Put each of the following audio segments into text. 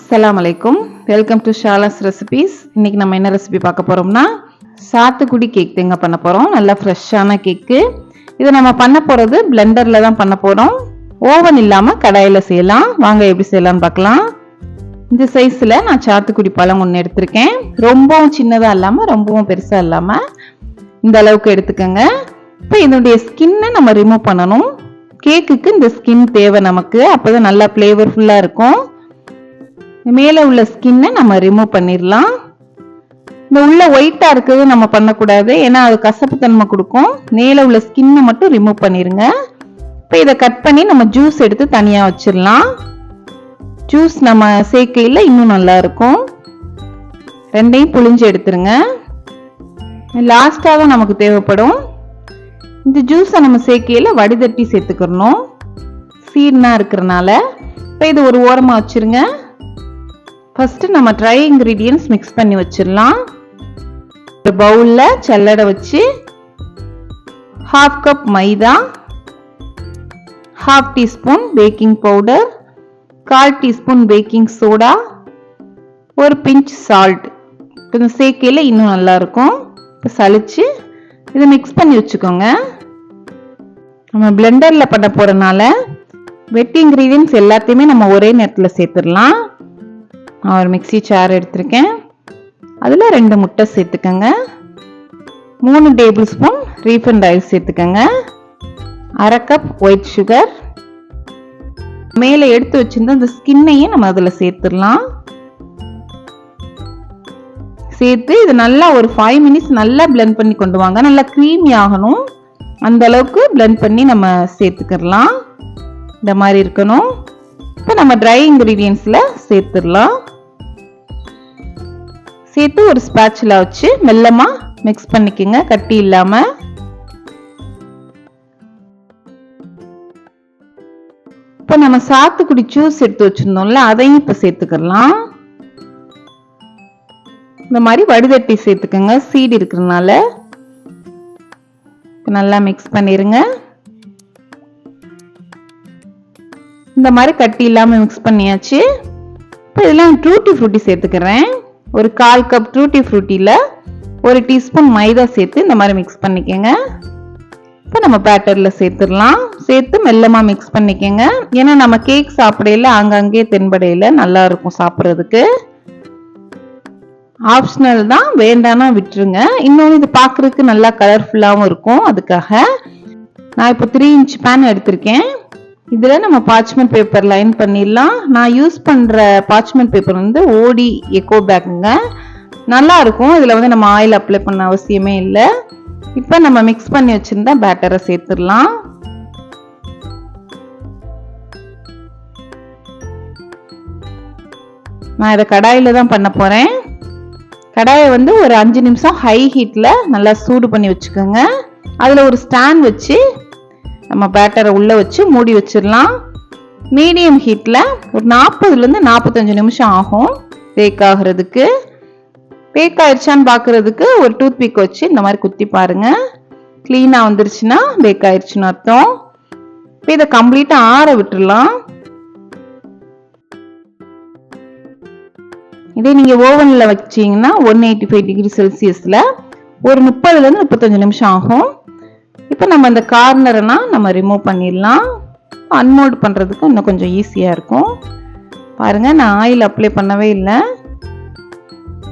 அஸ்ஸலாமு அலைக்கும். Welcome to Shala's recipes. இன்னைக்கு நம்ம என்ன ரெசிபி பார்க்க போறோம்னா சாத்துக்குடி கேக் தாங்க பண்ண போறோம். நல்லா ஃப்ரெஷ்ஷான கேக்கு. இதை நம்ம பண்ண போறது பிளெண்டர்ல தான் பண்ண போறோம். ஓவன் இல்லாம கடாயில செய்யலாம். வாங்க எப்படி செய்யலாம்னு பார்க்கலாம். இந்த சைஸ்ல நான் சாத்துக்குடி பழம் ஒன்று எடுத்திருக்கேன். ரொம்பவும் சின்னதா இல்லாம ரொம்பவும் பெருசா இல்லாம இந்த அளவுக்கு எடுத்துக்கோங்க. இப்போ இதனுடைய ஸ்கின்னை நம்ம ரிமூவ் பண்ணணும். கேக்குக்கு இந்த ஸ்கின் தேவை நமக்கு, அப்போதான் நல்லா ஃப்ளேவர்ஃபுல்லா இருக்கும். மேலே உள்ள ஸ்கின்னை நம்ம ரிமூவ் பண்ணிடலாம். இந்த உள்ள ஒயிட்டா இருக்கிறது நம்ம பண்ணக்கூடாது, ஏன்னா அது கசப்பு தன்மை கொடுக்கும். மேலே உள்ள ஸ்கின்னை மட்டும் ரிமூவ் பண்ணிருங்க. இப்போ இதை கட் பண்ணி நம்ம ஜூஸ் எடுத்து தனியா வச்சிடலாம். ஜூஸ் நம்ம சேர்க்கையில் இன்னும் நல்லா இருக்கும். ரெண்டையும் புளிஞ்சு எடுத்துருங்க. லாஸ்டாக தான் நமக்கு தேவைப்படும். இந்த ஜூஸை நம்ம சேர்க்கையில் வடிதட்டி சேர்த்துக்கிறணும், சீட்னா இருக்கிறனால. இப்போ இது ஒரு ஓரமாக வச்சிருங்க. ஃபர்ஸ்ட் நம்ம ட்ரை இன்கிரீடியன்ட்ஸ் மிக்ஸ் பண்ணி வச்சிடலாம். ஒரு பவுல்ல சல்லடை வச்சு 1/2 கப் மைதா, 1/2 teaspoon baking powder, 1/4 teaspoon baking soda, ஒரு பிஞ்ச் சால்ட். கொஞ்சம் சேர்க்கையில இன்னும் நல்லா இருக்கும். இப்போ சலிச்சு இதை மிக்ஸ் பண்ணி வச்சுக்கோங்க. நம்ம பிளெண்டர்ல பண்ண போறதுனால வெட் இன்கிரீடியன்ட்ஸ் எல்லாத்தையுமே நம்ம ஒரே நேரத்தில் சேர்த்துடலாம். நான் ஒரு மிக்ஸி ஜார் எடுத்திருக்கேன். அதில் 2 முட்டை சேர்த்துக்கங்க. 3 டேபிள் ஸ்பூன் ரீஃபைண்ட் ஆயில் சேர்த்துக்கங்க. 1/2 கப் ஒயிட் சுகர். மேலே எடுத்து வச்சிருந்த அந்த ஸ்கின்னையும் நம்ம அதில் சேர்த்துடலாம். சேர்த்து இது நல்லா ஒரு 5 மினிட்ஸ் நல்லா பிளெண்ட் பண்ணி கொண்டு வாங்க. நல்லா க்ரீமி ஆகணும், அந்த அளவுக்கு பிளெண்ட் பண்ணி நம்ம சேர்த்துக்கலாம். இந்த மாதிரி இருக்கணும். இப்போ நம்ம ட்ரை இன்கிரீடியன்ட்ஸ்ல சேர்த்துடலாம். சேர்த்து ஒரு ஸ்பாட்சுலா வச்சு மெல்லமா மிக்ஸ் பண்ணிக்கோங்க, கட்டி இல்லாம. இப்போ நம்ம சாத்துக்குடி ஜூஸ் எடுத்து வச்சிருந்தோம்ல, அதையும் இப்ப சேர்த்துக்கலாம். இந்த மாதிரி வடிதட்டி சேர்த்துக்கோங்க, சீடு இருக்கிறதுனால. நல்லா மிக்ஸ் பண்ணிருங்க. இந்த மாதிரி கட்டி இல்லாம மிக்ஸ் பண்ணியாச்சு. இப்போ இதெல்லாம் டூட்டி ஃப்ரூட்டி சேர்த்துக்கிறேன். ஒரு 1/4 கப் டூட்டி ஃப்ரூட்டில 1 டீஸ்பூன் மைதா சேர்த்து இந்த மாதிரி மிக்ஸ் பண்ணிக்கோங்க. இப்போ நம்ம பேட்டர்ல சேர்த்துடலாம். சேர்த்து மெல்லமா மிக்ஸ் பண்ணிக்கோங்க. ஏன்னா நம்ம கேக் சாப்பிடையில அங்கங்கே தென்படையில நல்லா இருக்கும் சாப்பிட்றதுக்கு. ஆப்ஷனல் தான், வேண்டானா விட்டுருங்க. இன்னொன்று இது பார்க்கறதுக்கு நல்லா கலர்ஃபுல்லாகவும் இருக்கும். அதுக்காக நான் இப்போ 3 இன்ச் பேன் எடுத்திருக்கேன். இதில் நம்ம பார்ச்மெண்ட் பேப்பர் லைன் பண்ணிடலாம். நான் யூஸ் பண்ணுற பார்ச்மெண்ட் பேப்பர் வந்து ஓடி எக்கோ பேக்குங்க, நல்லா இருக்கும். இதில் வந்து நம்ம ஆயில் அப்ளை பண்ண அவசியமே இல்லை. இப்போ நம்ம மிக்ஸ் பண்ணி வச்சிருந்தா பேட்டரை சேர்த்துடலாம். நான் இதை கடாயில தான் பண்ண போறேன். கடாயை வந்து ஒரு 5 நிமிஷம் ஹை ஹீட்ல நல்லா சூடு பண்ணி வச்சுக்கோங்க. அதில் ஒரு ஸ்டாண்ட் வச்சு நம்ம பேட்டரை உள்ள வச்சு மூடி வச்சிடலாம். மீடியம் ஹீட்ல ஒரு 40லேருந்து 45 நிமிஷம் ஆகும் பேக் ஆகிறதுக்கு. பேக் ஆயிடுச்சான்னு பார்க்கறதுக்கு ஒரு டூத் பிக் வச்சு இந்த மாதிரி குத்தி பாருங்க. கிளீனா வந்துருச்சுன்னா பேக் ஆயிடுச்சுன்னு அர்த்தம். இதை கம்ப்ளீட்டா ஆற விட்டுடலாம். இதே நீங்க ஓவன்ல வச்சீங்கன்னா 185 டிகிரி செல்சியஸ்ல ஒரு 30லேருந்து 35 நிமிஷம் ஆகும். இப்போ நம்ம இந்த கார்னர்னா நம்ம ரிமூவ் பண்ணிடலாம். அன்மோல்ட் பண்றதுக்கு இன்னும் கொஞ்சம் ஈஸியா இருக்கும். பாருங்க, நான் ஆயில் அப்ளை பண்ணவே இல்லை.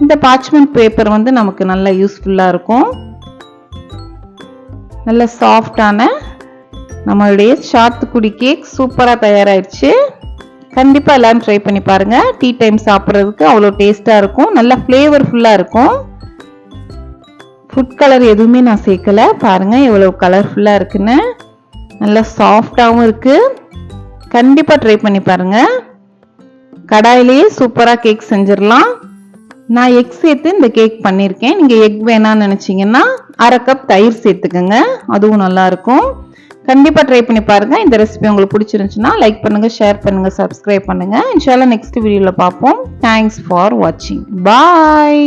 இந்த பார்ச்மெண்ட் பேப்பர் வந்து நமக்கு நல்லா யூஸ்ஃபுல்லா இருக்கும். நல்ல சாஃப்டான நம்மளுடைய சாத்துக்குடி கேக் சூப்பரா தயாராயிடுச்சு. கண்டிப்பா எல்லாரும் ட்ரை பண்ணி பாருங்க. டீ டைம் சாப்பிட்றதுக்கு அவ்வளோ டேஸ்டா இருக்கும், நல்லா ஃப்ளேவர்ஃபுல்லா இருக்கும். ஃபுட் கலர் எதுவுமே நான் சேர்க்கல. பாருங்க எவ்வளவு கலர்ஃபுல்லா இருக்குன்னு. நல்லா சாஃப்டாகவும் இருக்கு. கண்டிப்பா ட்ரை பண்ணி பாருங்க. கடாயிலேயே சூப்பரா கேக் செஞ்சிடலாம். நான் எக் சேர்த்து இந்த கேக் பண்ணியிருக்கேன். நீங்க எக் வேணாம்னு நினைச்சீங்கன்னா 1/2 கப் தயிர் சேர்த்துக்கோங்க, அதுவும் நல்லா இருக்கும். கண்டிப்பா ட்ரை பண்ணி பாருங்க. இந்த ரெசிபி உங்களுக்கு பிடிச்சிருந்துச்சுன்னா லைக் பண்ணுங்க, ஷேர் பண்ணுங்க, சப்ஸ்கிரைப் பண்ணுங்க. இன்ஷால்லா நெக்ஸ்ட் வீடியோல பார்ப்போம். தேங்க்ஸ் ஃபார் வாட்சிங். பாய்.